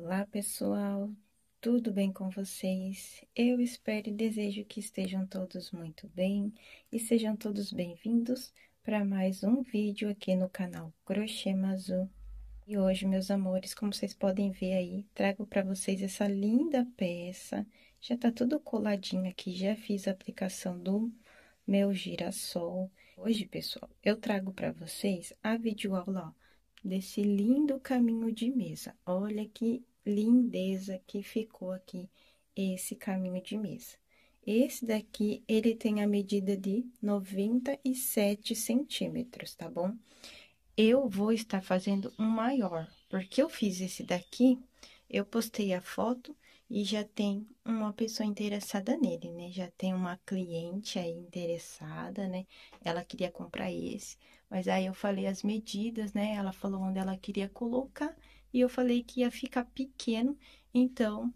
Olá, pessoal, tudo bem com vocês? Eu espero e desejo que estejam todos muito bem e sejam todos bem-vindos para mais um vídeo aqui no canal Crochê Mazu. E hoje, meus amores, como vocês podem ver aí, trago para vocês essa linda peça. Já tá tudo coladinho aqui, já fiz a aplicação do meu girassol. Hoje, pessoal, eu trago para vocês a videoaula, ó, desse lindo caminho de mesa. Olha que lindeza que ficou aqui esse caminho de mesa. Esse daqui, ele tem a medida de 97 centímetros, tá bom? Eu vou estar fazendo um maior, porque eu fiz esse daqui, eu postei a foto e já tem uma pessoa interessada nele, né? Já tem uma cliente aí interessada, né? Ela queria comprar esse, mas aí eu falei as medidas, né? Ela falou onde ela queria colocar e eu falei que ia ficar pequeno, então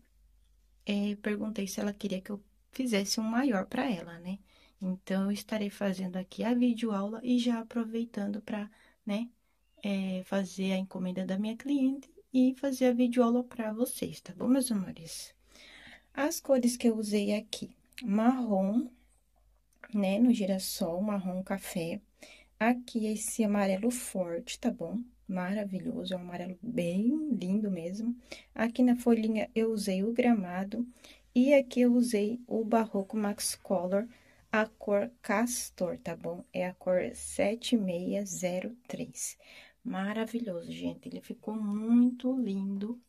perguntei se ela queria que eu fizesse um maior para ela, né? Então, eu estarei fazendo aqui a videoaula e já aproveitando para, né, fazer a encomenda da minha cliente e fazer a videoaula para vocês, tá bom, meus amores? As cores que eu usei aqui, marrom, né, no girassol, marrom café. Aqui, esse amarelo forte, tá bom? Maravilhoso, é um amarelo bem lindo mesmo. Aqui na folhinha, eu usei o gramado. E aqui, eu usei o Barroco Max Color, a cor Castor, tá bom? É a cor 7603. Maravilhoso, gente. Ele ficou muito lindo.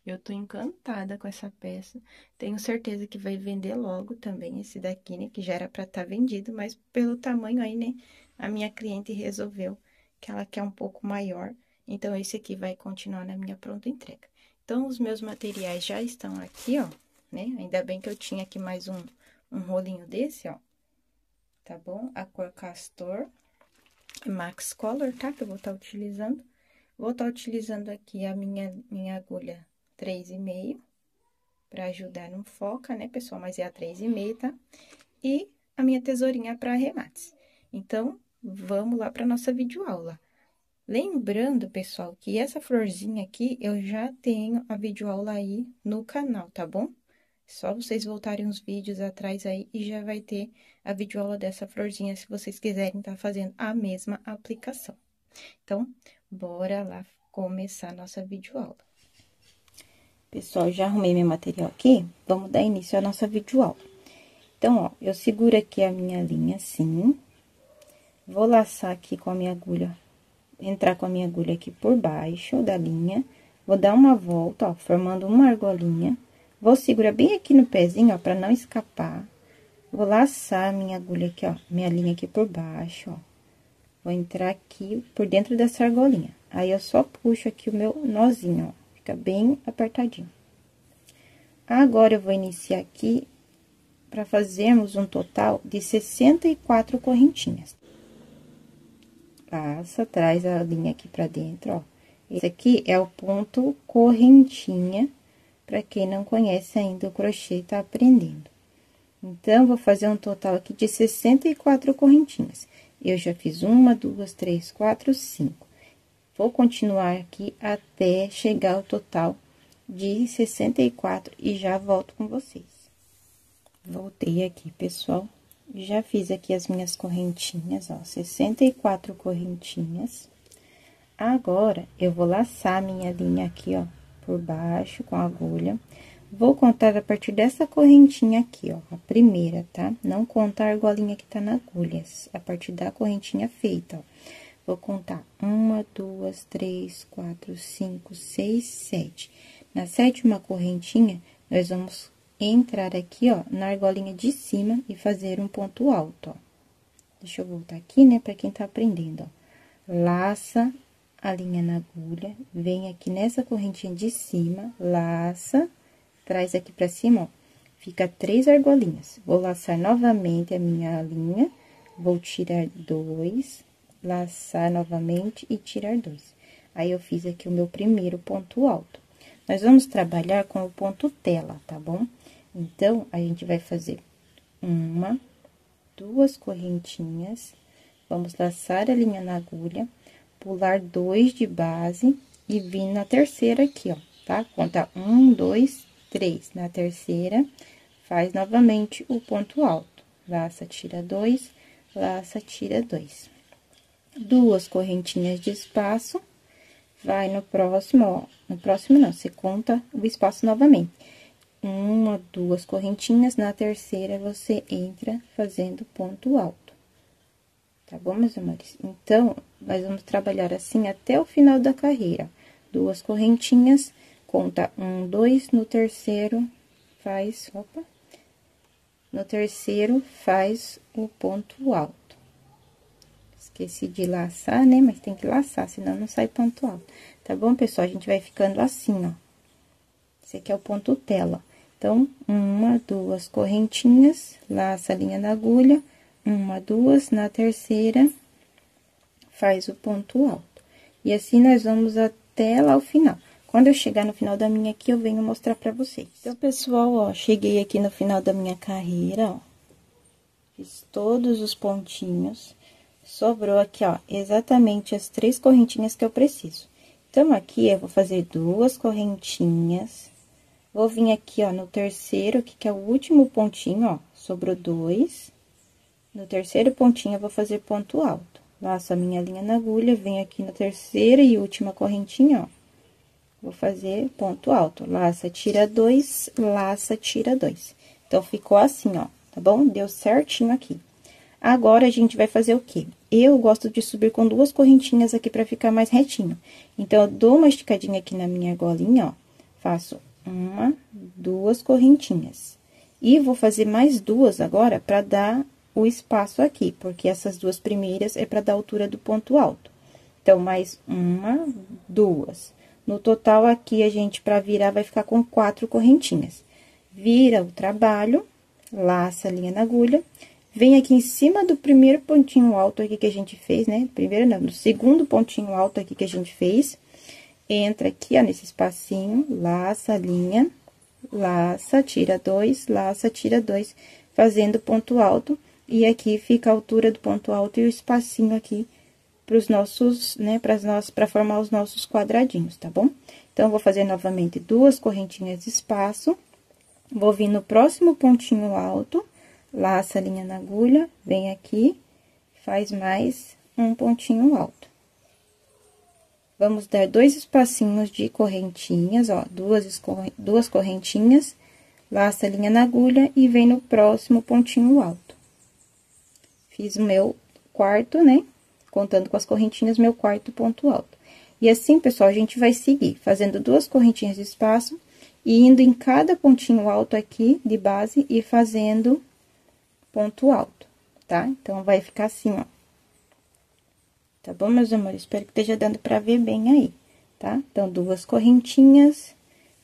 Eu tô encantada com essa peça. Tenho certeza que vai vender logo também esse daqui, né? Que já era pra estar vendido, mas pelo tamanho aí, né? A minha cliente resolveu que ela quer um pouco maior. Então, esse aqui vai continuar na minha pronta entrega. Então, os meus materiais já estão aqui, ó, né? Ainda bem que eu tinha aqui mais um rolinho desse, ó. Tá bom? A cor Castor Max Color, tá? Que eu vou estar utilizando. Vou estar utilizando aqui a minha agulha 3,5 para ajudar no foca, né, pessoal? Mas é a 3,5, tá? E a minha tesourinha para arremates. Então, vamos lá para nossa videoaula. Lembrando, pessoal, que essa florzinha aqui, eu já tenho a videoaula aí no canal, tá bom? Só vocês voltarem uns vídeos atrás aí e já vai ter a videoaula dessa florzinha, se vocês quiserem estar fazendo a mesma aplicação. Então, bora lá começar a nossa videoaula. Pessoal, já arrumei meu material aqui, vamos dar início à nossa videoaula. Então, ó, eu seguro aqui a minha linha assim, vou laçar aqui com a minha agulha, entrar com a minha agulha aqui por baixo da linha, vou dar uma volta, ó, formando uma argolinha, vou segurar bem aqui no pezinho, ó, pra não escapar, vou laçar a minha agulha aqui, ó, minha linha aqui por baixo, ó, vou entrar aqui por dentro dessa argolinha, aí eu só puxo aqui o meu nozinho, ó. Fica bem apertadinho. Agora, eu vou iniciar aqui para fazermos um total de 64 correntinhas. Passa, traz a linha aqui pra dentro, ó. Esse aqui é o ponto correntinha, para quem não conhece ainda o crochê e tá aprendendo. Então, vou fazer um total aqui de 64 correntinhas. Eu já fiz 1, 2, 3, 4, 5. Vou continuar aqui até chegar ao total de 64 e já volto com vocês. Voltei aqui, pessoal. Já fiz aqui as minhas correntinhas, ó, 64 correntinhas. Agora, eu vou laçar a minha linha aqui, ó, por baixo com a agulha. Vou contar a partir dessa correntinha aqui, ó, a primeira, tá? Não contar a argolinha que tá na agulha, a partir da correntinha feita, ó. Vou contar 1, 2, 3, 4, 5, 6, 7. Na sétima correntinha, nós vamos entrar aqui, ó, na argolinha de cima e fazer um ponto alto, ó. Deixa eu voltar aqui, né, pra quem tá aprendendo, ó. Laça a linha na agulha, vem aqui nessa correntinha de cima, laça, traz aqui pra cima, ó. Fica 3 argolinhas. Vou laçar novamente a minha linha, vou tirar 2, laçar novamente e tirar 2. Aí, eu fiz aqui o meu primeiro ponto alto. Nós vamos trabalhar com o ponto tela, tá bom? Então, a gente vai fazer 1, 2 correntinhas, vamos laçar a linha na agulha, pular 2 de base e vir na terceira aqui, ó. tá? Conta 1, 2, 3. Na terceira, faz novamente o ponto alto. Laça, tira 2, laça, tira 2. Duas correntinhas de espaço, vai no próximo, ó. No próximo não, você conta o espaço novamente. Uma, duas correntinhas, na terceira você entra fazendo ponto alto. Tá bom, meus amores? Então, nós vamos trabalhar assim até o final da carreira. Duas correntinhas, conta 1, 2, no terceiro faz, opa, no terceiro faz o ponto alto. Esqueci de laçar, né? Mas tem que laçar, senão não sai ponto alto. Tá bom, pessoal? A gente vai ficando assim, ó. Esse aqui é o ponto tela. Então, uma, duas correntinhas, laça a linha na agulha, uma, duas, na terceira, faz o ponto alto. E assim, nós vamos até lá o final. Quando eu chegar no final da minha aqui, eu venho mostrar pra vocês. Então, pessoal, ó, cheguei aqui no final da minha carreira, ó. Fiz todos os pontinhos. Sobrou aqui, ó, exatamente as 3 correntinhas que eu preciso. Então, aqui, eu vou fazer 2 correntinhas. Vou vir aqui, ó, no terceiro, que é o último pontinho, ó, sobrou 2. No terceiro pontinho, eu vou fazer ponto alto. Laço a minha linha na agulha, venho aqui na terceira e última correntinha, ó. Vou fazer ponto alto. Laça, tira 2, laça, tira 2. Então, ficou assim, ó, tá bom? Deu certinho aqui. Agora, a gente vai fazer o quê? Eu gosto de subir com 2 correntinhas aqui pra ficar mais retinho. Então, eu dou uma esticadinha aqui na minha argolinha, ó. Faço uma, 2 correntinhas. E vou fazer mais 2 agora pra dar o espaço aqui, porque essas 2 primeiras é pra dar a altura do ponto alto. Então, mais uma, 2. No total, aqui, a gente, pra virar, vai ficar com 4 correntinhas. Vira o trabalho, laça a linha na agulha. Vem aqui em cima do primeiro pontinho alto aqui que a gente fez, né? Primeiro não, do segundo pontinho alto aqui que a gente fez. Entra aqui, ó, nesse espacinho, laça a linha, laça, tira 2, laça, tira 2, fazendo ponto alto. E aqui fica a altura do ponto alto e o espacinho aqui pros nossos, né, pra formar os nossos quadradinhos, tá bom? Então, vou fazer novamente 2 correntinhas de espaço. Vou vir no próximo pontinho alto. Laça a linha na agulha, vem aqui, faz mais um pontinho alto. Vamos dar 2 espacinhos de correntinhas, ó, duas correntinhas, laça a linha na agulha e vem no próximo pontinho alto. Fiz o meu quarto, né? Contando com as correntinhas, meu quarto ponto alto. E assim, pessoal, a gente vai seguir fazendo 2 correntinhas de espaço e indo em cada pontinho alto aqui de base e fazendo ponto alto, tá? Então, vai ficar assim, ó. Tá bom, meus amores? Espero que esteja dando pra ver bem aí, tá? Então, 2 correntinhas,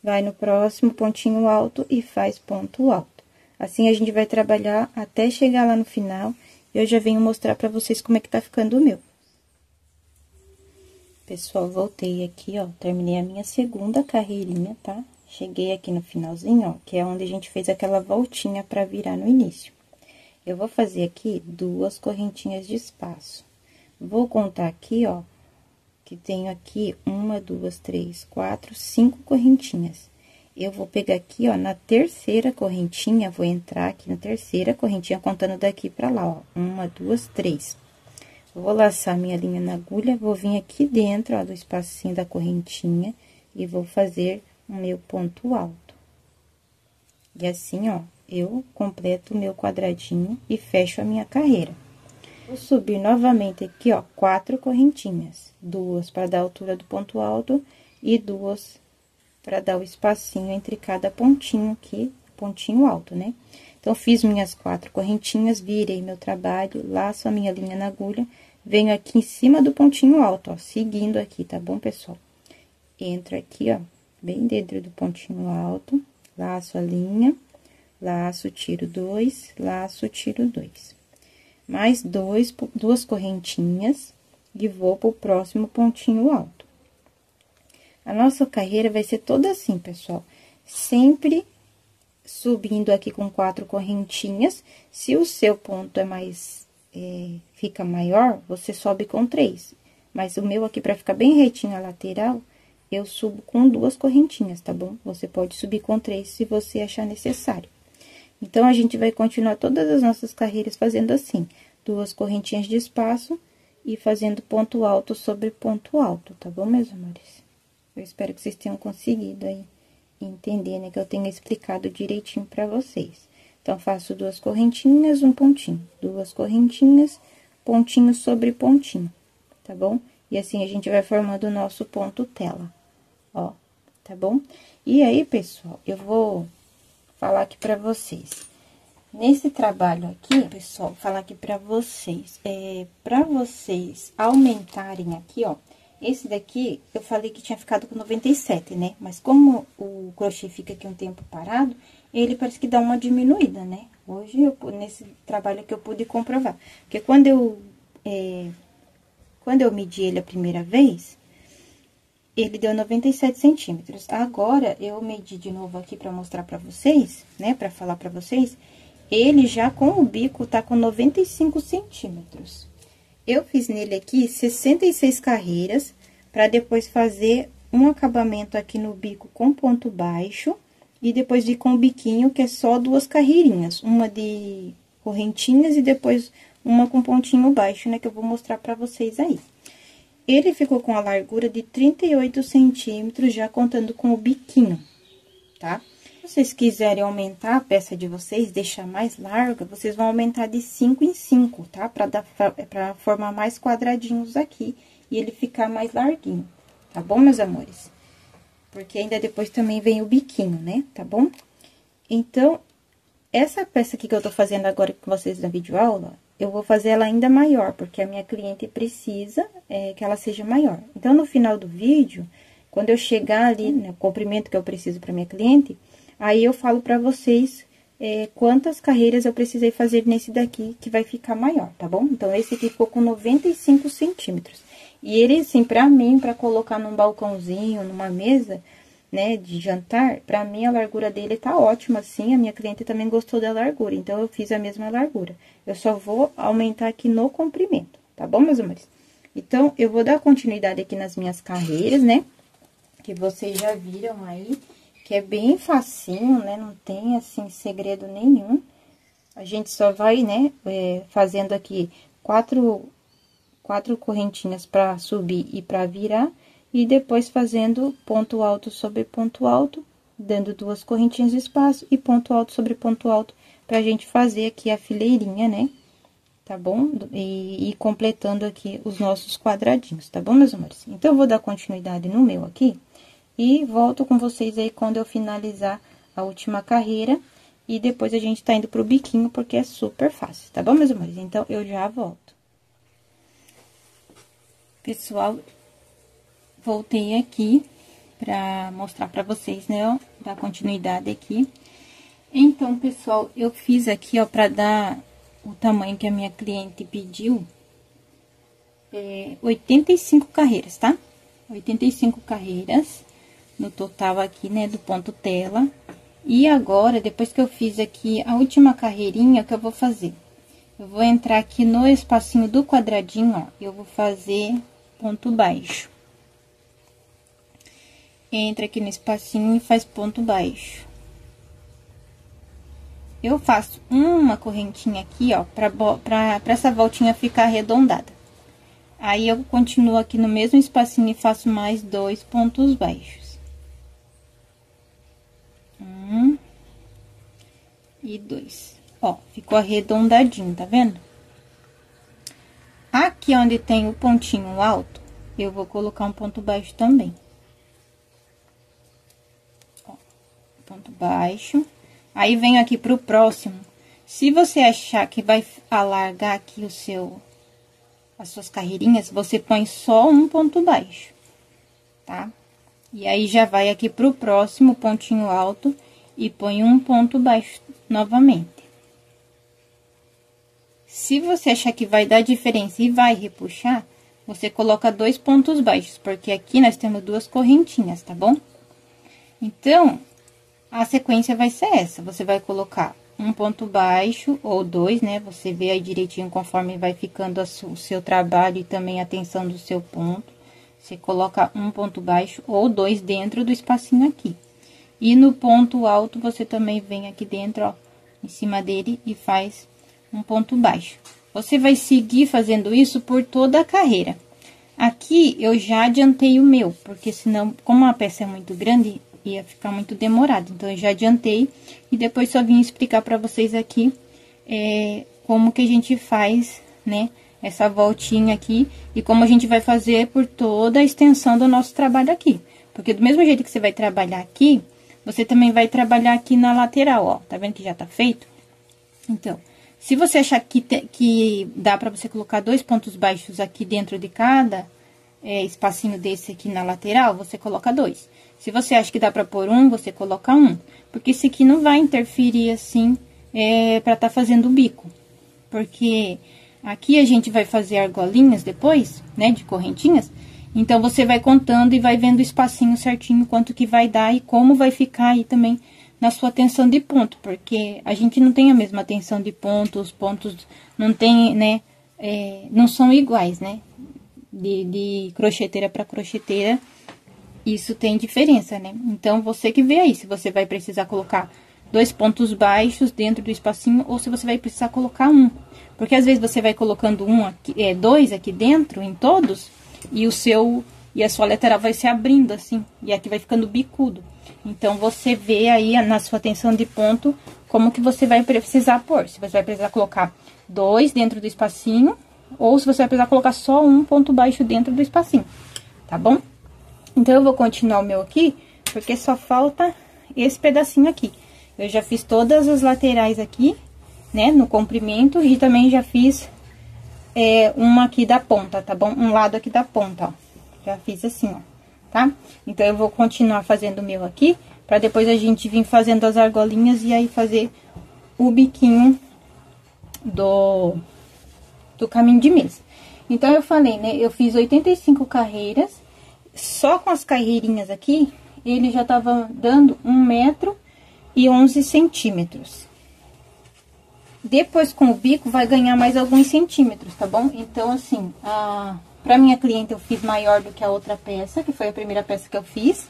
vai no próximo pontinho alto e faz ponto alto. Assim, a gente vai trabalhar até chegar lá no final, e eu já venho mostrar pra vocês como é que tá ficando o meu. Pessoal, voltei aqui, ó, terminei a minha segunda carreirinha, tá? Cheguei aqui no finalzinho, ó, que é onde a gente fez aquela voltinha pra virar no início. Eu vou fazer aqui 2 correntinhas de espaço. Vou contar aqui, ó, que tenho aqui 1, 2, 3, 4, 5 correntinhas. Eu vou pegar aqui, ó, na terceira correntinha, vou entrar aqui na terceira correntinha, contando daqui pra lá, ó. 1, 2, 3. Vou laçar minha linha na agulha, vou vir aqui dentro, ó, do espacinho da correntinha e vou fazer o meu ponto alto. E assim, ó, eu completo o meu quadradinho e fecho a minha carreira. Vou subir novamente aqui, ó, 4 correntinhas. 2 para dar a altura do ponto alto e 2 para dar o espacinho entre cada pontinho aqui, pontinho alto, né? Então, fiz minhas 4 correntinhas, virei meu trabalho, laço a minha linha na agulha, venho aqui em cima do pontinho alto, ó, seguindo aqui, tá bom, pessoal? Entro aqui, ó, bem dentro do pontinho alto, laço a linha, laço, tiro 2, laço, tiro 2. Mais 2 correntinhas e vou pro próximo pontinho alto. A nossa carreira vai ser toda assim, pessoal. Sempre subindo aqui com 4 correntinhas. Se o seu ponto é mais, fica maior, você sobe com 3. Mas o meu aqui, pra ficar bem retinho a lateral, eu subo com 2 correntinhas, tá bom? Você pode subir com 3 se você achar necessário. Então, a gente vai continuar todas as nossas carreiras fazendo assim, 2 correntinhas de espaço e fazendo ponto alto sobre ponto alto, tá bom, meus amores? Eu espero que vocês tenham conseguido aí entender, né, que eu tenha explicado direitinho pra vocês. Então, faço 2 correntinhas, um pontinho, 2 correntinhas, pontinho sobre pontinho, tá bom? E assim, a gente vai formando o nosso ponto tela, ó, tá bom? E aí, pessoal, eu vou falar aqui pra vocês. Nesse trabalho aqui, pessoal, falar aqui pra vocês, pra vocês aumentarem aqui, ó, esse daqui, eu falei que tinha ficado com 97, né? Mas como o crochê fica aqui um tempo parado, ele parece que dá uma diminuída, né? Hoje, nesse trabalho aqui, eu pude comprovar. Porque quando eu medi ele a primeira vez, ele deu 97 centímetros. Agora, eu medi de novo aqui pra mostrar pra vocês, né? Pra falar pra vocês, ele já com o bico tá com 95 centímetros. Eu fiz nele aqui 66 carreiras, pra depois fazer um acabamento aqui no bico com ponto baixo, e depois vir com o biquinho, que é só 2 carreirinhas, uma de correntinhas e depois uma com pontinho baixo, né, que eu vou mostrar pra vocês aí. Ele ficou com a largura de 38 centímetros, já contando com o biquinho, tá? Se vocês quiserem aumentar a peça de vocês, deixar mais larga, vocês vão aumentar de 5 em 5, tá? Pra formar mais quadradinhos aqui e ele ficar mais larguinho, tá bom, meus amores? Porque ainda depois também vem o biquinho, né? Tá bom? Então, essa peça aqui que eu tô fazendo agora com vocês na videoaula, eu vou fazer ela ainda maior, porque a minha cliente precisa que ela seja maior. Então, no final do vídeo, quando eu chegar ali, no comprimento que eu preciso pra minha cliente, aí eu falo pra vocês quantas carreiras eu precisei fazer nesse daqui, que vai ficar maior, tá bom? Então, esse aqui ficou com 95 centímetros. E ele, assim, pra mim, pra colocar num balcãozinho, numa mesa, né, de jantar, pra mim a largura dele tá ótima, assim, a minha cliente também gostou da largura, então eu fiz a mesma largura. Eu só vou aumentar aqui no comprimento, tá bom, meus amores? Então, eu vou dar continuidade aqui nas minhas carreiras, né, que vocês já viram aí, que é bem facinho, né, não tem, assim, segredo nenhum. A gente só vai, né, fazendo aqui quatro correntinhas pra subir e pra virar, e depois fazendo ponto alto sobre ponto alto, dando 2 correntinhas de espaço e ponto alto sobre ponto alto, pra gente fazer aqui a fileirinha, né? Tá bom? E completando aqui os nossos quadradinhos, tá bom, meus amores? Então, eu vou dar continuidade no meu aqui, e volto com vocês aí quando eu finalizar a última carreira, e depois a gente tá indo pro biquinho, porque é super fácil, tá bom, meus amores? Então, eu já volto. Pessoal, voltei aqui pra mostrar pra vocês, né, ó, dar continuidade aqui. Então, pessoal, eu fiz aqui, ó, pra dar o tamanho que a minha cliente pediu, 85 carreiras, tá? 85 carreiras no total aqui, né, do ponto tela. E agora, depois que eu fiz aqui a última carreirinha, o que eu vou fazer? Eu vou entrar aqui no espacinho do quadradinho, ó, eu vou fazer ponto baixo. Entra aqui no espacinho e faz ponto baixo. Eu faço uma correntinha aqui, ó, pra essa voltinha ficar arredondada. Aí, eu continuo aqui no mesmo espacinho e faço mais 2 pontos baixos. 1 e 2. Ó, ficou arredondadinho, tá vendo? Aqui onde tem o pontinho alto, eu vou colocar um ponto baixo também. Ó, ponto baixo. Aí, venho aqui pro próximo. Se você achar que vai alargar aqui as suas carreirinhas, você põe só um ponto baixo, tá? E aí, já vai aqui pro próximo pontinho alto e põe um ponto baixo novamente. Se você achar que vai dar diferença e vai repuxar, você coloca 2 pontos baixos, porque aqui nós temos 2 correntinhas, tá bom? Então, a sequência vai ser essa, você vai colocar um ponto baixo ou 2, né? Você vê aí direitinho conforme vai ficando o seu trabalho e também a tensão do seu ponto. Você coloca um ponto baixo ou dois dentro do espacinho aqui. E no ponto alto, você também vem aqui dentro, ó, em cima dele e faz um ponto baixo. Você vai seguir fazendo isso por toda a carreira. Aqui, eu já adiantei o meu, porque senão, como a peça é muito grande, ia ficar muito demorado. Então, eu já adiantei e depois só vim explicar pra vocês aqui, como que a gente faz, né, essa voltinha aqui e como a gente vai fazer por toda a extensão do nosso trabalho aqui. Porque do mesmo jeito que você vai trabalhar aqui, você também vai trabalhar aqui na lateral, ó. Tá vendo que já tá feito? Então, se você achar que dá pra você colocar dois pontos baixos aqui dentro de cada espacinho desse aqui na lateral, você coloca dois. Se você acha que dá pra pôr um, você coloca um. Porque esse aqui não vai interferir assim, pra tá fazendo o bico. Porque aqui a gente vai fazer argolinhas depois, né, de correntinhas. Então, você vai contando e vai vendo o espacinho certinho, quanto que vai dar e como vai ficar aí também na sua tensão de ponto. Porque a gente não tem a mesma tensão de ponto, os pontos não tem, né, não são iguais, né, de crocheteira para crocheteira, isso tem diferença, né. Então, você que vê aí, se você vai precisar colocar dois pontos baixos dentro do espacinho ou se você vai precisar colocar um. Porque às vezes você vai colocando dois aqui dentro, em todos, e a sua lateral vai se abrindo assim, e aqui vai ficando bicudo. Então, você vê aí na sua tensão de ponto, como que você vai precisar pôr. Se você vai precisar colocar dois dentro do espacinho, ou se você vai precisar colocar só um ponto baixo dentro do espacinho, tá bom? Então, eu vou continuar o meu aqui, porque só falta esse pedacinho aqui. Eu já fiz todas as laterais aqui, né, no comprimento, e também já fiz uma aqui da ponta, tá bom? Um lado aqui da ponta, ó. Já fiz assim, ó, tá? Então, eu vou continuar fazendo o meu aqui, pra depois a gente vir fazendo as argolinhas e aí fazer o biquinho do caminho de mesa. Então, eu falei, né, eu fiz 85 carreiras, só com as carreirinhas aqui, ele já tava dando 1,11 centímetros. Depois, com o bico, vai ganhar mais alguns centímetros, tá bom? Então, assim, pra minha cliente eu fiz maior do que a outra peça, que foi a primeira peça que eu fiz.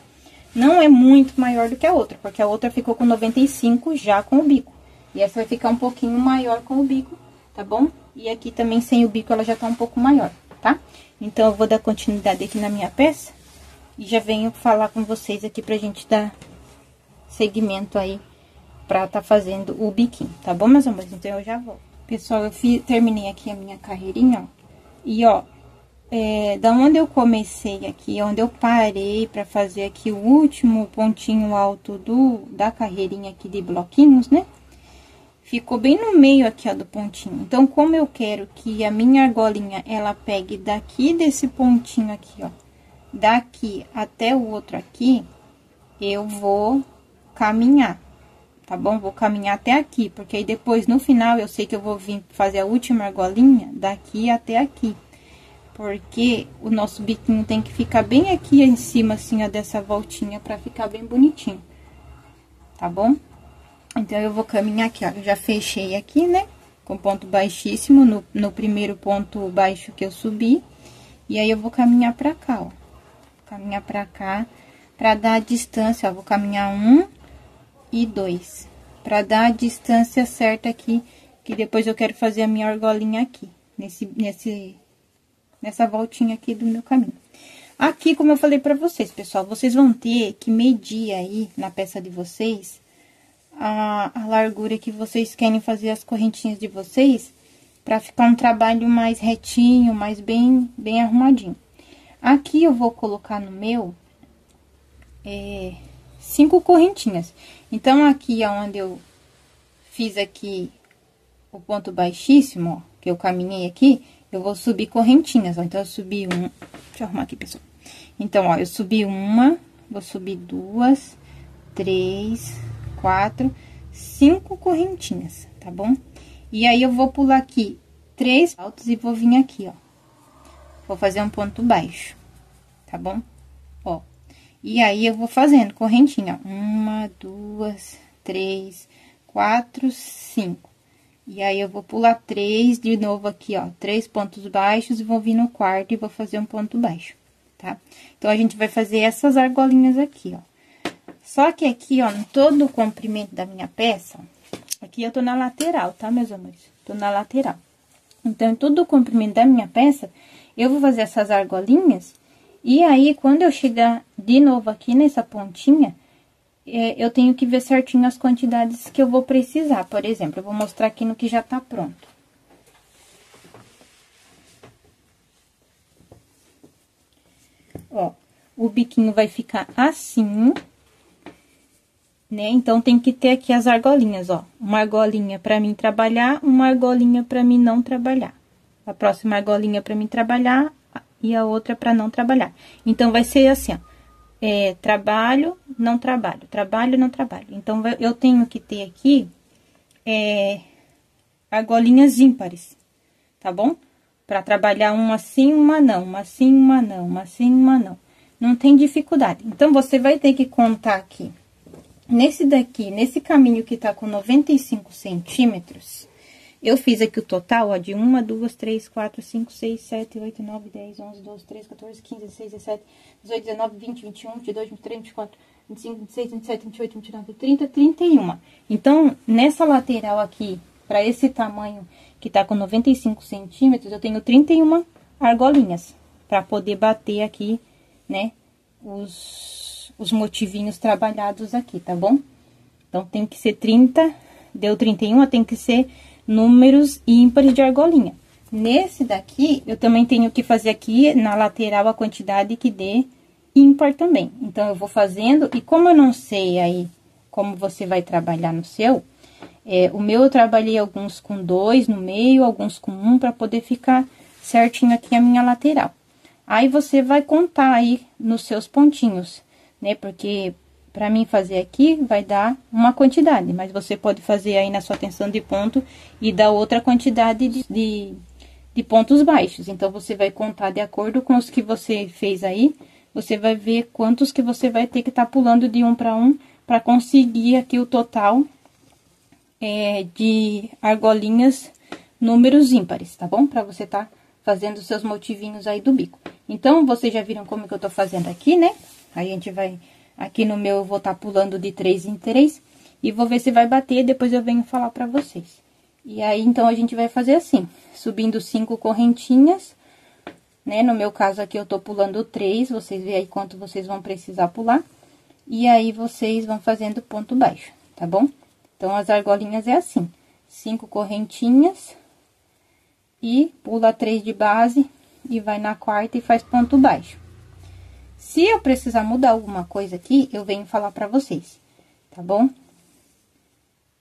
Não é muito maior do que a outra, porque a outra ficou com 95 já com o bico. E essa vai ficar um pouquinho maior com o bico, tá bom? E aqui também, sem o bico, ela já tá um pouco maior, tá? Então, eu vou dar continuidade aqui na minha peça e já venho falar com vocês aqui pra gente dar seguimento aí pra tá fazendo o biquinho, tá bom, meus amores? Então, eu já volto. Pessoal, eu terminei aqui a minha carreirinha, ó. E, ó, da onde eu comecei aqui, onde eu parei pra fazer aqui o último pontinho alto da carreirinha aqui de bloquinhos, né? Ficou bem no meio aqui, ó, do pontinho. Então, como eu quero que a minha argolinha, ela pegue daqui desse pontinho aqui, ó, daqui até o outro aqui, eu vou caminhar. Tá bom? Vou caminhar até aqui, porque aí depois, no final, eu sei que eu vou vir fazer a última argolinha daqui até aqui. Porque o nosso biquinho tem que ficar bem aqui em cima, assim, ó, dessa voltinha, pra ficar bem bonitinho. Tá bom? Então, eu vou caminhar aqui, ó. Eu já fechei aqui, né? Com ponto baixíssimo, no primeiro ponto baixo que eu subi. E aí, eu vou caminhar pra cá, ó. Caminhar pra cá, pra dar a distância, ó. Vou caminhar 1 e 2, pra dar a distância certa aqui, que depois eu quero fazer a minha argolinha aqui, nessa voltinha aqui do meu caminho. Aqui, como eu falei pra vocês, pessoal, vocês vão ter que medir aí, na peça de vocês, a largura que vocês querem fazer as correntinhas de vocês, pra ficar um trabalho mais retinho, mais bem arrumadinho. Aqui, eu vou colocar no meu, 5 correntinhas. Então, aqui onde eu fiz aqui o ponto baixíssimo, ó, que eu caminhei aqui, eu vou subir correntinhas, ó. Então, eu subi deixa eu arrumar aqui, pessoal. Então, ó, eu subi uma, vou subir 2, 3, 4, 5 correntinhas, tá bom? E aí, eu vou pular aqui 3 altos e vou vir aqui, ó. Vou fazer um ponto baixo, tá bom? Ó. E aí, eu vou fazendo correntinha, ó. 1, 2, 3, 4, 5. E aí, eu vou pular 3 de novo aqui, ó. 3 pontos baixos e vou vir no quarto e vou fazer um ponto baixo, tá? Então, a gente vai fazer essas argolinhas aqui, ó. Só que aqui, ó, em todo o comprimento da minha peça, aqui eu tô na lateral, tá, meus amores? Tô na lateral. Então, em todo o comprimento da minha peça, eu vou fazer essas argolinhas, e aí, quando eu chegar de novo aqui nessa pontinha, eu tenho que ver certinho as quantidades que eu vou precisar. Por exemplo, eu vou mostrar aqui no que já tá pronto. Ó, o biquinho vai ficar assim, né? Então, tem que ter aqui as argolinhas, ó. Uma argolinha pra mim trabalhar, uma argolinha pra mim não trabalhar. A próxima argolinha pra mim trabalhar e a outra pra não trabalhar. Então, vai ser assim, ó. Trabalho, não trabalho, trabalho, não trabalho. Então, eu tenho que ter aqui, argolinhas ímpares, tá bom? Pra trabalhar uma sim, uma não, uma sim, uma não, uma sim, uma não. Não tem dificuldade. Então, você vai ter que contar aqui. Nesse daqui, nesse caminho que tá com 95 centímetros, eu fiz aqui o total, ó, de 1, 2, 3, 4, 5, 6, 7, 8, 9, 10, 11, 12, 13, 14, 15, 16, 17, 18, 19, 20, 21, 22, 23, 24, 25, 26, 27, 28, 29, 30, 31. Então, nessa lateral aqui, pra esse tamanho que tá com 95 centímetros, eu tenho 31 argolinhas, pra poder bater aqui, né, os motivinhos trabalhados aqui, tá bom? Então, tem que ser 30, deu 31, tem que ser números ímpares de argolinha. Nesse daqui, eu também tenho que fazer aqui na lateral a quantidade que dê ímpar também. Então, eu vou fazendo, e como eu não sei aí como você vai trabalhar no seu, o meu eu trabalhei alguns com 2 no meio, alguns com 1, pra poder ficar certinho aqui a minha lateral. Aí, você vai contar aí nos seus pontinhos, né? Porque pra mim fazer aqui vai dar uma quantidade, mas você pode fazer aí na sua tensão de ponto e dar outra quantidade de pontos baixos. Então, você vai contar de acordo com os que você fez aí, você vai ver quantos que você vai ter que estar pulando de um para conseguir aqui o total de argolinhas números ímpares, tá bom? Pra você tá fazendo os seus motivinhos aí do bico. Então, vocês já viram como que eu tô fazendo aqui, né? Aí, a gente vai... Aqui no meu, eu vou estar pulando de 3 em 3. E vou ver se vai bater, depois eu venho falar pra vocês. E aí, então, a gente vai fazer assim. Subindo 5 correntinhas, né? No meu caso aqui, eu tô pulando 3. Vocês veem aí quanto vocês vão precisar pular. E aí, vocês vão fazendo ponto baixo, tá bom? Então, as argolinhas é assim. 5 correntinhas. E pula 3 de base. E vai na quarta e faz ponto baixo. Se eu precisar mudar alguma coisa aqui, eu venho falar pra vocês, tá bom?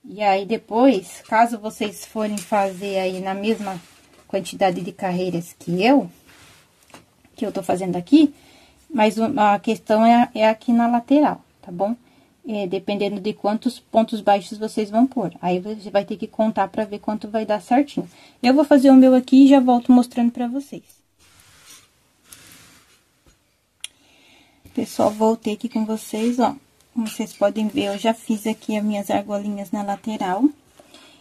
E aí, depois, caso vocês forem fazer aí na mesma quantidade de carreiras que eu tô fazendo aqui, mas a questão é aqui na lateral, tá bom? Dependendo de quantos pontos baixos vocês vão pôr. Aí, você vai ter que contar pra ver quanto vai dar certinho. Eu vou fazer o meu aqui e já volto mostrando pra vocês. Pessoal, voltei aqui com vocês, ó. Como vocês podem ver, eu já fiz aqui as minhas argolinhas na lateral.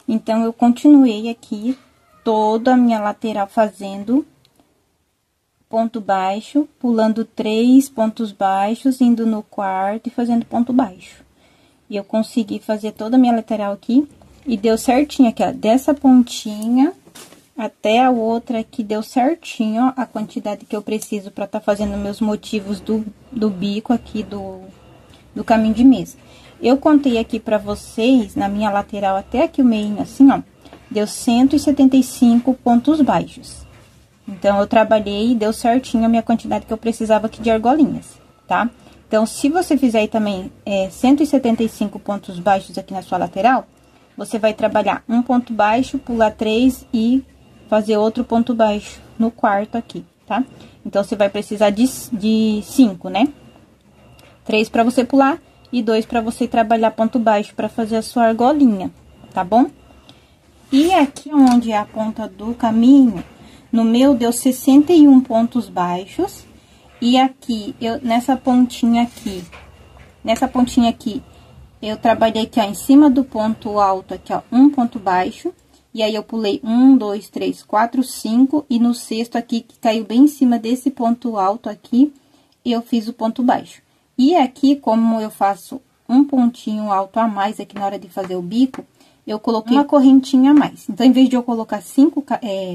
Então, eu continuei aqui toda a minha lateral fazendo ponto baixo, pulando 3 pontos baixos, indo no quarto e fazendo ponto baixo. E eu consegui fazer toda a minha lateral aqui e deu certinho aqui, ó. Dessa pontinha até a outra aqui deu certinho, ó, a quantidade que eu preciso pra tá fazendo meus motivos do bico aqui do caminho de mesa. Eu contei aqui pra vocês, na minha lateral até aqui o meinho assim, ó, deu 175 pontos baixos. Então, eu trabalhei e deu certinho a minha quantidade que eu precisava aqui de argolinhas, tá? Então, se você fizer aí também 175 pontos baixos aqui na sua lateral, você vai trabalhar um ponto baixo, pular 3 e fazer outro ponto baixo no quarto aqui, tá? Então, você vai precisar de 5, né? 3 pra você pular e 2 pra você trabalhar ponto baixo pra fazer a sua argolinha, tá bom? E aqui onde é a ponta do caminho, no meu deu 61 pontos baixos. E aqui, nessa pontinha aqui, eu trabalhei aqui, ó, em cima do ponto alto aqui, ó, um ponto baixo. E aí, eu pulei 1, 2, 3, 4, 5, e no sexto aqui, que caiu bem em cima desse ponto alto aqui, eu fiz o ponto baixo. E aqui, como eu faço um pontinho alto a mais aqui na hora de fazer o bico, eu coloquei uma correntinha a mais. Então, em vez de eu colocar 5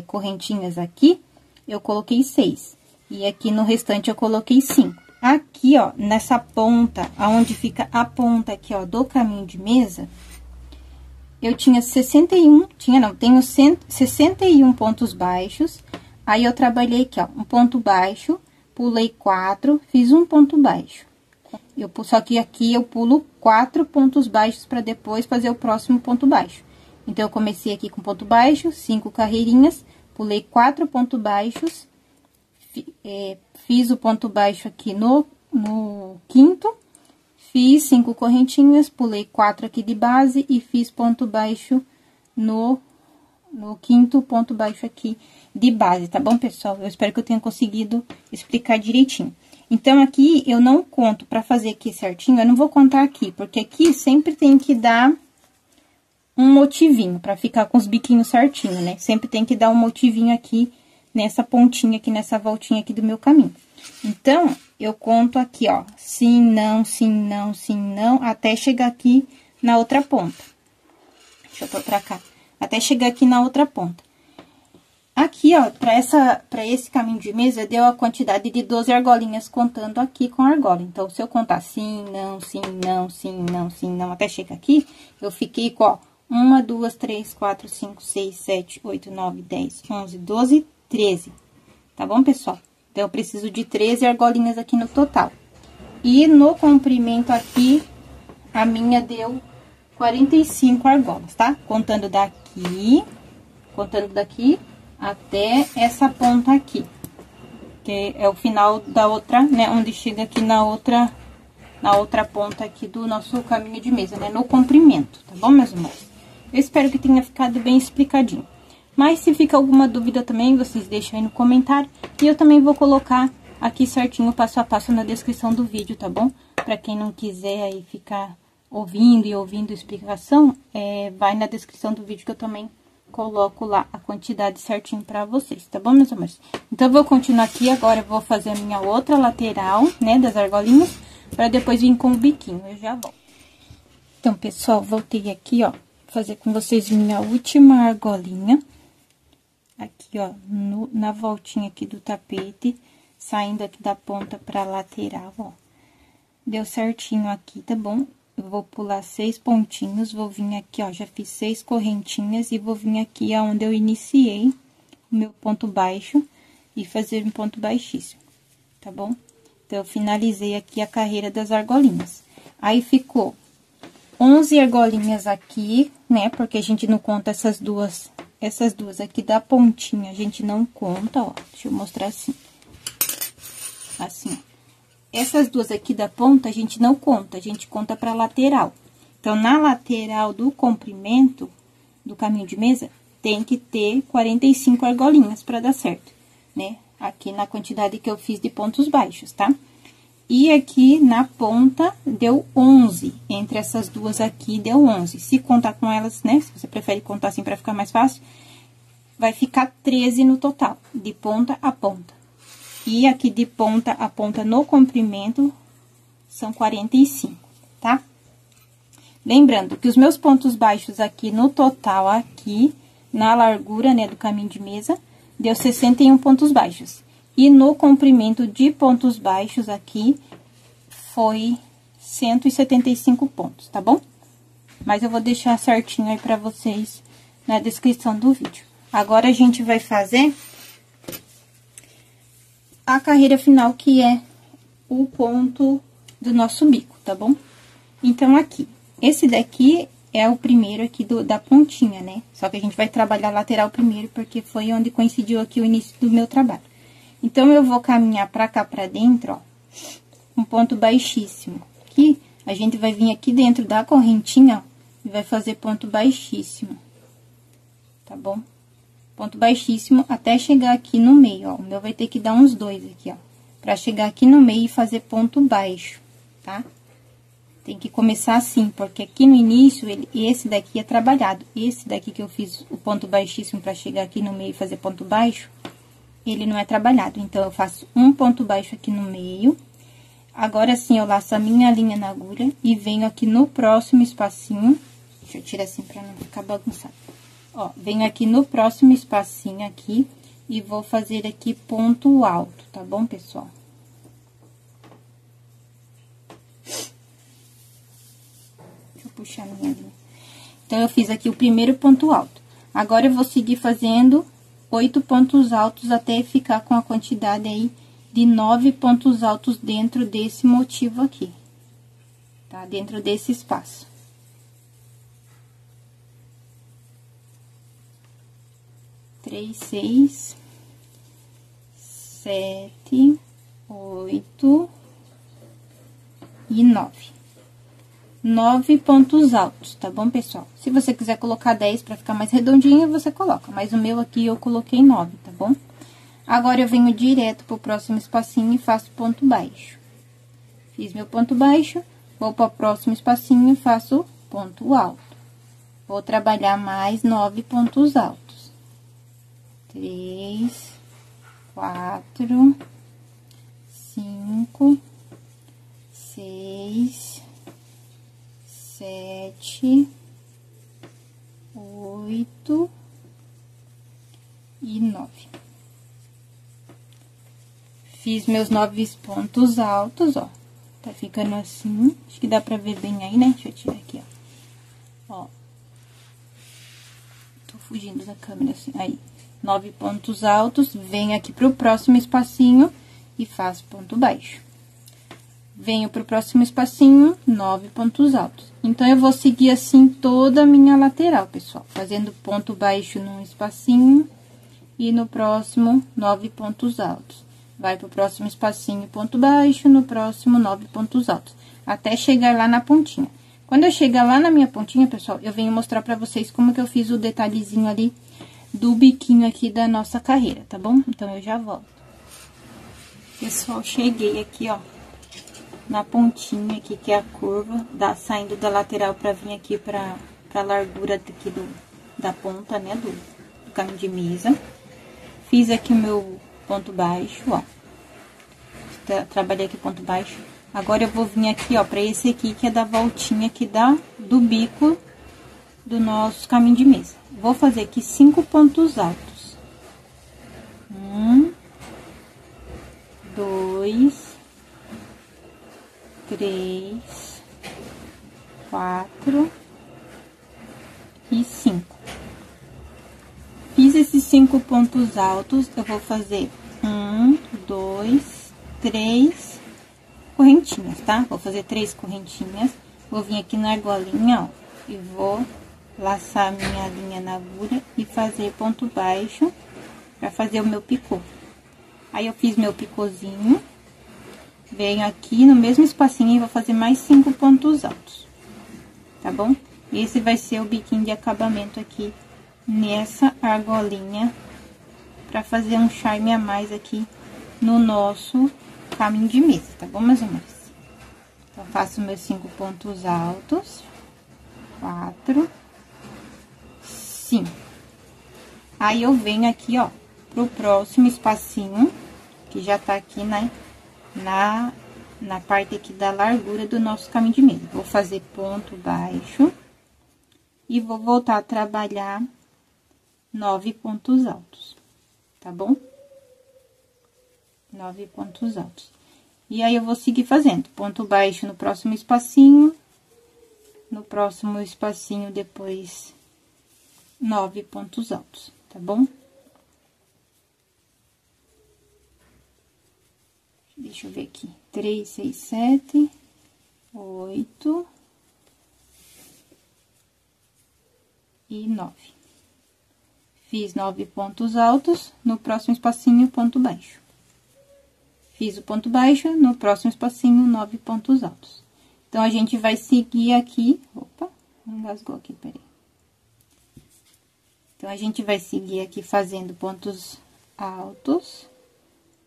correntinhas aqui, eu coloquei 6. E aqui no restante eu coloquei 5. Aqui, ó, nessa ponta, aonde fica a ponta aqui, ó, do caminho de mesa, eu tinha 61, tenho 61 pontos baixos. Aí, eu trabalhei aqui, ó, um ponto baixo, pulei 4, fiz um ponto baixo. Só que aqui eu pulo 4 pontos baixos para depois fazer o próximo ponto baixo. Então, eu comecei aqui com ponto baixo, 5 carreirinhas, pulei 4 pontos baixos, fiz o ponto baixo aqui no quinto, fiz 5 correntinhas, pulei 4 aqui de base e fiz ponto baixo no quinto ponto baixo aqui de base, tá bom, pessoal? Eu espero que eu tenha conseguido explicar direitinho. Então, aqui, eu não conto pra fazer aqui certinho, eu não vou contar aqui, porque aqui sempre tem que dar um motivinho, pra ficar com os biquinhos certinho, né? Sempre tem que dar um motivinho aqui, nessa pontinha aqui, nessa voltinha aqui do meu caminho. Então, eu conto aqui, ó, sim, não, sim, não, sim, não, até chegar aqui na outra ponta. Deixa eu pôr pra cá. Até chegar aqui na outra ponta. Aqui, ó, pra esse caminho de mesa, deu a quantidade de 12 argolinhas, contando aqui com a argola. Então, se eu contar sim, não, sim, não, sim, não, sim, não, até chegar aqui, eu fiquei com, ó, 1, 2, 3, 4, 5, 6, 7, 8, 9, 10, 11, 12, 13. Tá bom, pessoal? Então, eu preciso de 13 argolinhas aqui no total. E no comprimento aqui, a minha deu 45 argolas, tá? Contando daqui até essa ponta aqui, que é o final da outra, né, onde chega aqui na outra ponta aqui do nosso caminho de mesa, né, no comprimento, tá bom, meus amores? Eu espero que tenha ficado bem explicadinho. Mas se fica alguma dúvida também, vocês deixam aí no comentário, e eu também vou colocar aqui certinho, passo a passo, na descrição do vídeo, tá bom? Pra quem não quiser aí ficar ouvindo explicação, vai na descrição do vídeo que eu também coloco lá a quantidade certinho pra vocês, tá bom, meus amores? Então, eu vou continuar aqui, agora eu vou fazer a minha outra lateral, né, das argolinhas, pra depois vir com o biquinho, eu já volto. Então, pessoal, voltei aqui, ó, fazer com vocês minha última argolinha. Aqui, ó, na voltinha aqui do tapete, saindo aqui da ponta pra lateral, ó. Deu certinho aqui, tá bom? Eu vou pular 6 pontinhos, vou vir aqui, ó, já fiz 6 correntinhas e vou vir aqui aonde eu iniciei o meu ponto baixo e fazer um ponto baixíssimo, tá bom? Então, eu finalizei aqui a carreira das argolinhas. Aí, ficou 11 argolinhas aqui, né, porque a gente não conta essas duas aqui da pontinha, a gente não conta, ó, deixa eu mostrar assim. Assim, ó. Essas duas aqui da ponta, a gente não conta, a gente conta pra lateral. Então, na lateral do comprimento do caminho de mesa, tem que ter 45 argolinhas pra dar certo, né? Aqui na quantidade que eu fiz de pontos baixos, tá? E aqui na ponta, deu 11. Entre essas duas aqui, deu 11. Se contar com elas, né? Se você prefere contar assim pra ficar mais fácil, vai ficar 13 no total, de ponta a ponta. E aqui de ponta a ponta no comprimento, são 45, tá? Lembrando que os meus pontos baixos aqui no total, aqui, na largura, né, do caminho de mesa, deu 61 pontos baixos. E no comprimento de pontos baixos aqui, foi 175 pontos, tá bom? Mas eu vou deixar certinho aí pra vocês na descrição do vídeo. Agora, a gente vai fazer a carreira final, que é o ponto do nosso bico, tá bom? Então, aqui, esse daqui é o primeiro aqui da pontinha, né? Só que a gente vai trabalhar a lateral primeiro, porque foi onde coincidiu aqui o início do meu trabalho. Então, eu vou caminhar pra cá, pra dentro, ó, um ponto baixíssimo. Aqui, a gente vai vir aqui dentro da correntinha, ó, e vai fazer ponto baixíssimo, tá bom? Ponto baixíssimo até chegar aqui no meio, ó. O meu vai ter que dar uns 2 aqui, ó. Pra chegar aqui no meio e fazer ponto baixo, tá? Tem que começar assim, porque aqui no início, esse daqui é trabalhado. Esse daqui que eu fiz o ponto baixíssimo pra chegar aqui no meio e fazer ponto baixo, ele não é trabalhado. Então, eu faço um ponto baixo aqui no meio Agora sim, eu laço a minha linha na agulha e venho aqui no próximo espacinho. Deixa eu tirar assim pra não ficar bagunçado. Ó, venho aqui no próximo espacinho aqui e vou fazer aqui ponto alto, tá bom, pessoal? Deixa eu puxar minha linha. Então, eu fiz aqui o primeiro ponto alto. Agora, eu vou seguir fazendo 8 pontos altos até ficar com a quantidade aí de 9 pontos altos dentro desse motivo aqui, tá? Dentro desse espaço. 3, 6, 7, 8 e 9. 9 pontos altos, tá bom, pessoal? Se você quiser colocar 10 pra ficar mais redondinho, você coloca. Mas o meu aqui eu coloquei 9, tá bom? Agora, eu venho direto pro próximo espacinho e faço ponto baixo. Fiz meu ponto baixo, vou pro próximo espacinho e faço ponto alto. Vou trabalhar mais 9 pontos altos. 3, 4, 5, 6, 7, 8 e 9. Fiz meus 9 pontos altos, ó. Tá ficando assim. Acho que dá pra ver bem aí, né? Deixa eu tirar aqui, ó. Ó. Tô fugindo da câmera assim. Aí, 9 pontos altos. Venho aqui pro próximo espacinho e faço ponto baixo. Venho pro próximo espacinho, 9 pontos altos. Então, eu vou seguir assim toda a minha lateral, pessoal. Fazendo ponto baixo num espacinho e no próximo, 9 pontos altos. Vai pro próximo espacinho, ponto baixo, no próximo, 9 pontos altos. Até chegar lá na pontinha. Quando eu chegar lá na minha pontinha, pessoal, eu venho mostrar pra vocês como que eu fiz o detalhezinho ali do biquinho aqui da nossa carreira, tá bom? Então, eu já volto. Pessoal, cheguei aqui, ó, na pontinha aqui, que é a curva, saindo da lateral pra vir aqui pra largura aqui da ponta, né, do caminho de mesa. Fiz aqui o meu ponto baixo, ó. Trabalhei aqui ponto baixo. Agora, eu vou vir aqui, ó, pra esse aqui, que é da voltinha aqui do bico do nosso caminho de mesa. Vou fazer aqui 5 pontos altos. 1, 2, 3, 4 e 5. Fiz esses 5 pontos altos, eu vou fazer 1, 2, 3 correntinhas, tá? Vou fazer 3 correntinhas, vou vir aqui na argolinha, ó, e vou laçar minha linha na agulha e fazer ponto baixo pra fazer o meu picô. Aí, eu fiz meu picôzinho, venho aqui no mesmo espacinho e vou fazer mais 5 pontos altos, tá bom? Esse vai ser o biquinho de acabamento aqui nessa argolinha, pra fazer um charme a mais aqui no nosso caminho de mesa, tá bom, meus amores? Então, faço meus 5 pontos altos, 4, 5. Aí, eu venho aqui, ó, pro próximo espacinho, que já tá aqui, né, na parte aqui da largura do nosso caminho de mesa. Vou fazer ponto baixo e vou voltar a trabalhar 9 pontos altos, tá bom? 9 pontos altos. E aí, eu vou seguir fazendo ponto baixo no próximo espacinho, no próximo espacinho depois 9 pontos altos, tá bom? Deixa eu ver aqui. 3, 6, 7, 8 e 9. Fiz 9 pontos altos, no próximo espacinho, ponto baixo. Fiz o ponto baixo, no próximo espacinho, 9 pontos altos. Então, a gente vai seguir aqui... Opa, engasgou aqui, peraí. Então, a gente vai seguir aqui fazendo pontos altos.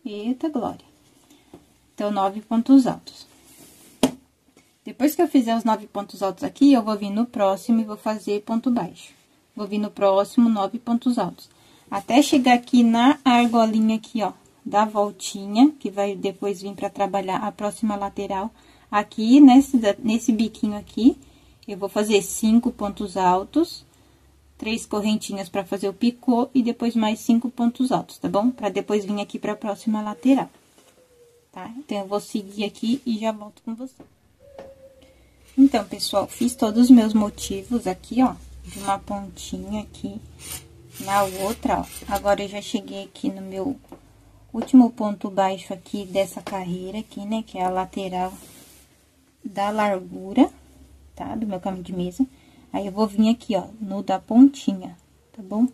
Eita, glória! Então, 9 pontos altos. Depois que eu fizer os 9 pontos altos aqui, eu vou vir no próximo e vou fazer ponto baixo. Vou vir no próximo, 9 pontos altos. Até chegar aqui na argolinha aqui, ó, dar voltinha, que vai depois vir pra trabalhar a próxima lateral. Aqui, nesse biquinho aqui, eu vou fazer 5 pontos altos, 3 correntinhas pra fazer o picô e depois mais 5 pontos altos, tá bom? Pra depois vir aqui pra próxima lateral, tá? Então, eu vou seguir aqui e já volto com você. Então, pessoal, fiz todos os meus motivos aqui, ó, de uma pontinha aqui na outra, ó. Agora, eu já cheguei aqui no meu último ponto baixo aqui dessa carreira aqui, né, que é a lateral da largura, tá? Do meu caminho de mesa. Aí, eu vou vir aqui, ó, no da pontinha, tá bom?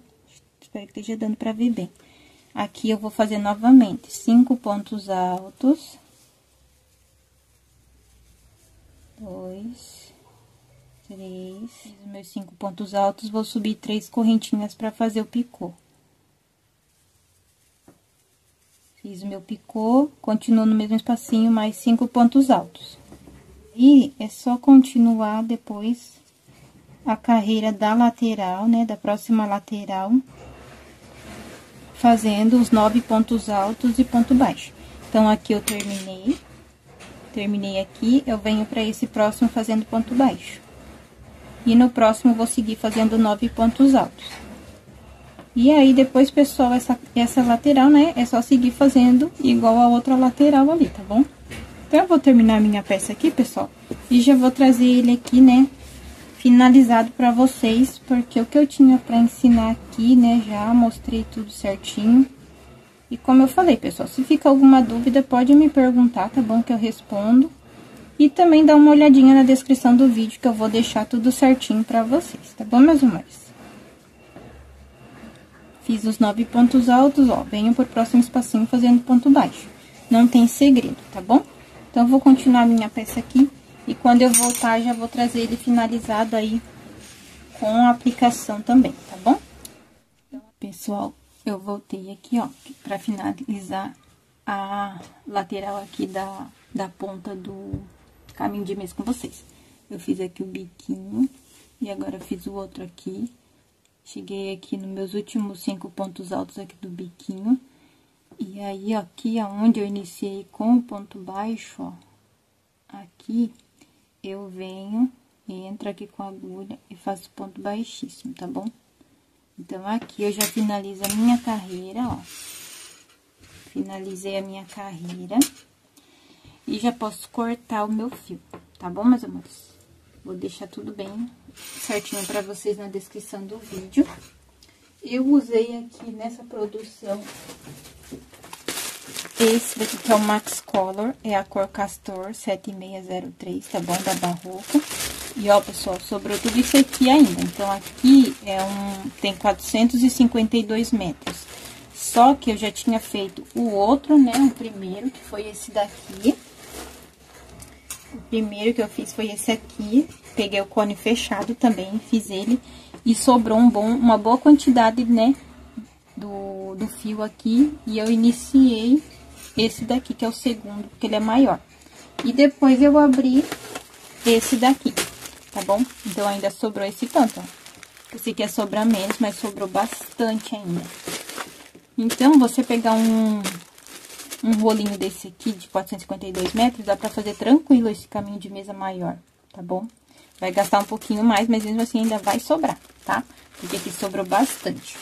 Espero que esteja dando pra ver bem. Aqui, eu vou fazer novamente 5 pontos altos. 2, 3, fiz os meus 5 pontos altos, vou subir 3 correntinhas pra fazer o picô. Fiz o meu picô, continuo no mesmo espacinho, mais 5 pontos altos. E é só continuar depois a carreira da lateral, né, da próxima lateral, fazendo os 9 pontos altos e ponto baixo. Então, aqui eu terminei aqui, eu venho pra esse próximo fazendo ponto baixo. E no próximo, vou seguir fazendo 9 pontos altos. E aí, depois, pessoal, essa lateral, né, é só seguir fazendo igual a outra lateral ali, tá bom? Então, eu vou terminar minha peça aqui, pessoal, e já vou trazer ele aqui, né, finalizado pra vocês, porque o que eu tinha pra ensinar aqui, né, já mostrei tudo certinho. E como eu falei, pessoal, se fica alguma dúvida, pode me perguntar, tá bom, que eu respondo. E também dá uma olhadinha na descrição do vídeo, que eu vou deixar tudo certinho pra vocês, tá bom, meus amores? Fiz os 9 pontos altos, ó, venho pro próximo espacinho fazendo ponto baixo. Não tem segredo, tá bom? Então, eu vou continuar minha peça aqui, e quando eu voltar, já vou trazer ele finalizado aí com a aplicação também, tá bom? Então, pessoal, eu voltei aqui, ó, pra finalizar a lateral aqui da ponta do caminho de mesa com vocês. Eu fiz aqui o biquinho, e agora eu fiz o outro aqui. Cheguei aqui nos meus últimos 5 pontos altos aqui do biquinho. E aí, aqui aonde eu iniciei com o ponto baixo, ó, aqui, eu venho, entro aqui com a agulha e faço ponto baixíssimo, tá bom? Então, aqui eu já finalizo a minha carreira, ó. Finalizei a minha carreira. E já posso cortar o meu fio, tá bom, meus amores? Vou deixar tudo bem certinho pra vocês na descrição do vídeo. Eu usei aqui nessa produção esse daqui que é o Max Color, é a cor Castor 7603, tá bom? Da Barroco. E ó, pessoal, sobrou tudo isso aqui ainda. Então, aqui tem 452 metros. Só que eu já tinha feito o outro, né? O primeiro, que foi esse daqui. O primeiro que eu fiz foi esse aqui. Peguei o cone fechado também, fiz ele. E sobrou uma boa quantidade, né? Do fio aqui. E eu iniciei esse daqui, que é o segundo, porque ele é maior. E depois eu abri esse daqui, tá bom? Então, ainda sobrou esse tanto, ó. Esse aqui é sobrar menos, mas sobrou bastante ainda. Então, você pegar um rolinho desse aqui, de 452 metros, dá pra fazer tranquilo esse caminho de mesa maior, tá bom? Vai gastar um pouquinho mais, mas mesmo assim ainda vai sobrar, tá? Porque aqui sobrou bastante.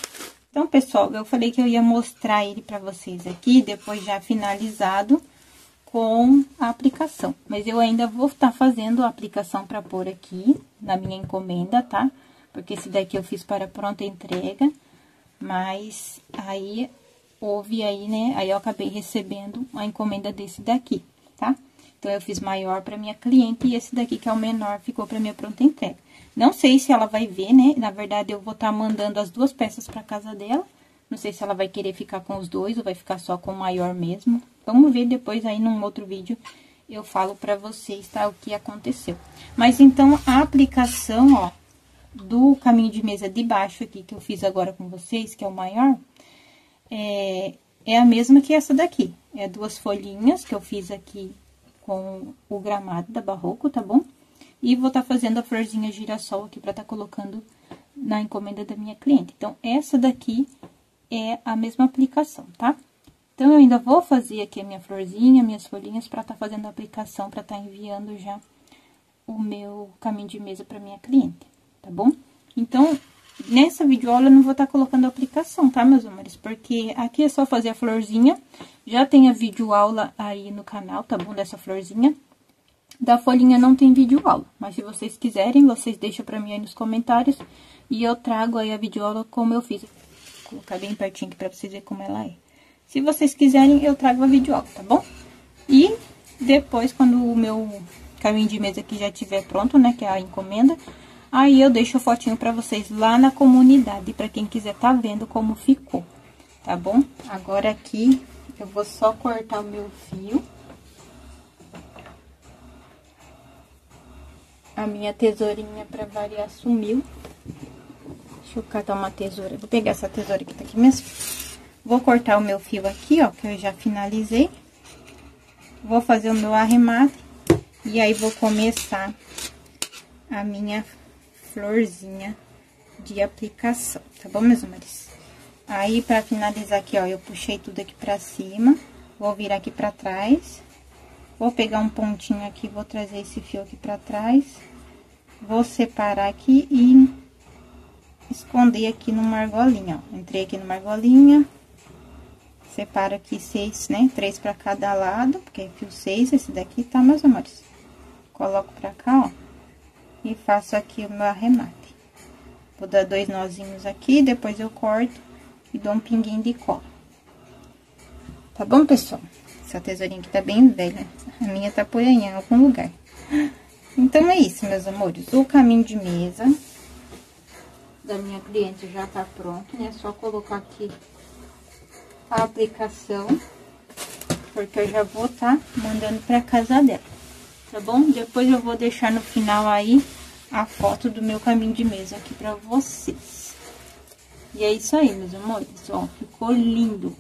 Então, pessoal, eu falei que eu ia mostrar ele pra vocês aqui, depois já finalizado com a aplicação. Mas eu ainda vou estar fazendo a aplicação pra pôr aqui na minha encomenda, tá? Porque esse daqui eu fiz para pronta entrega, mas aí houve aí, né? Aí eu acabei recebendo a encomenda desse daqui, tá? Então, eu fiz maior pra minha cliente e esse daqui, que é o menor, ficou pra minha pronta entrega. Não sei se ela vai ver, né? Na verdade, eu vou estar mandando as duas peças pra casa dela. Não sei se ela vai querer ficar com os dois ou vai ficar só com o maior mesmo. Vamos ver depois aí num outro vídeo, eu falo pra vocês, tá? O que aconteceu. Mas, então, a aplicação, ó, do caminho de mesa de baixo aqui, que eu fiz agora com vocês, que é o maior, é a mesma que essa daqui. É 2 folhinhas que eu fiz aqui com o gramado da Barroco, tá bom? E vou estar fazendo a florzinha girassol aqui pra estar colocando na encomenda da minha cliente. Então, essa daqui é a mesma aplicação, tá? Então, eu ainda vou fazer aqui a minha florzinha, minhas folhinhas, pra tá fazendo a aplicação, pra tá enviando já o meu caminho de mesa pra minha cliente, tá bom? Então, nessa videoaula eu não vou estar colocando a aplicação, tá, meus amores? Porque aqui é só fazer a florzinha, já tem a videoaula aí no canal, tá bom? Dessa florzinha. Da folhinha não tem videoaula, mas se vocês quiserem, vocês deixam pra mim aí nos comentários e eu trago aí a videoaula como eu fiz. Vou colocar bem pertinho aqui pra vocês verem como ela é. Se vocês quiserem, eu trago a videoaula, tá bom? E depois, quando o meu caminho de mesa aqui já estiver pronto, né, que é a encomenda, aí eu deixo a fotinho pra vocês lá na comunidade, pra quem quiser tá vendo como ficou, tá bom? Agora aqui, eu vou só cortar o meu fio. A minha tesourinha, pra variar, sumiu. Deixa eu catar uma tesoura. Vou pegar essa tesoura que tá aqui mesmo. Vou cortar o meu fio aqui, ó, que eu já finalizei. Vou fazer o meu arremate. E aí, vou começar a minha florzinha de aplicação, tá bom, meus amores? Aí, pra finalizar aqui, ó, eu puxei tudo aqui pra cima. Vou virar aqui pra trás. Vou pegar um pontinho aqui, vou trazer esse fio aqui pra trás. Vou separar aqui e esconder aqui numa argolinha, ó. Entrei aqui numa argolinha. Separo aqui 6, né? 3 pra cada lado, porque é fio 6 esse daqui, tá, meus amores? Coloco pra cá, ó. E faço aqui o meu arremate. Vou dar 2 nozinhos aqui, depois eu corto e dou um pinguinho de cola. Tá bom, pessoal? Essa tesourinha aqui tá bem velha. A minha tá por aí em algum lugar. Então, é isso, meus amores. O caminho de mesa da minha cliente já tá pronto, né? É só colocar aqui a aplicação, porque eu já vou tá mandando pra casa dela, tá bom? Depois eu vou deixar no final aí a foto do meu caminho de mesa aqui pra vocês. E é isso aí, meus amores, ó, ficou lindo.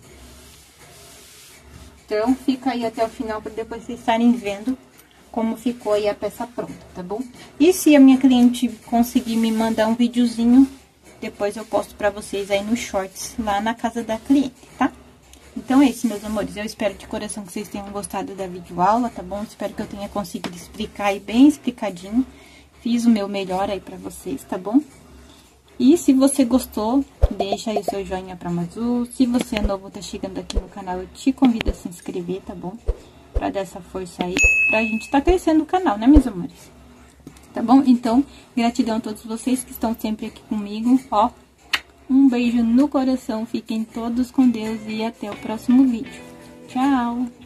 Então, fica aí até o final pra depois vocês estarem vendo como ficou aí a peça pronta, tá bom? E se a minha cliente conseguir me mandar um videozinho, depois eu posto pra vocês aí nos shorts, lá na casa da cliente, tá? Então, é isso, meus amores. Eu espero de coração que vocês tenham gostado da videoaula, tá bom? Espero que eu tenha conseguido explicar aí bem explicadinho. Fiz o meu melhor aí pra vocês, tá bom? E se você gostou, deixa aí o seu joinha pra Mazu. Se você é novo, tá chegando aqui no canal, eu te convido a se inscrever, tá bom? Pra dar essa força aí, pra gente tá crescendo o canal, né, meus amores? Tá bom? Então, gratidão a todos vocês que estão sempre aqui comigo, ó. Um beijo no coração, fiquem todos com Deus e até o próximo vídeo. Tchau!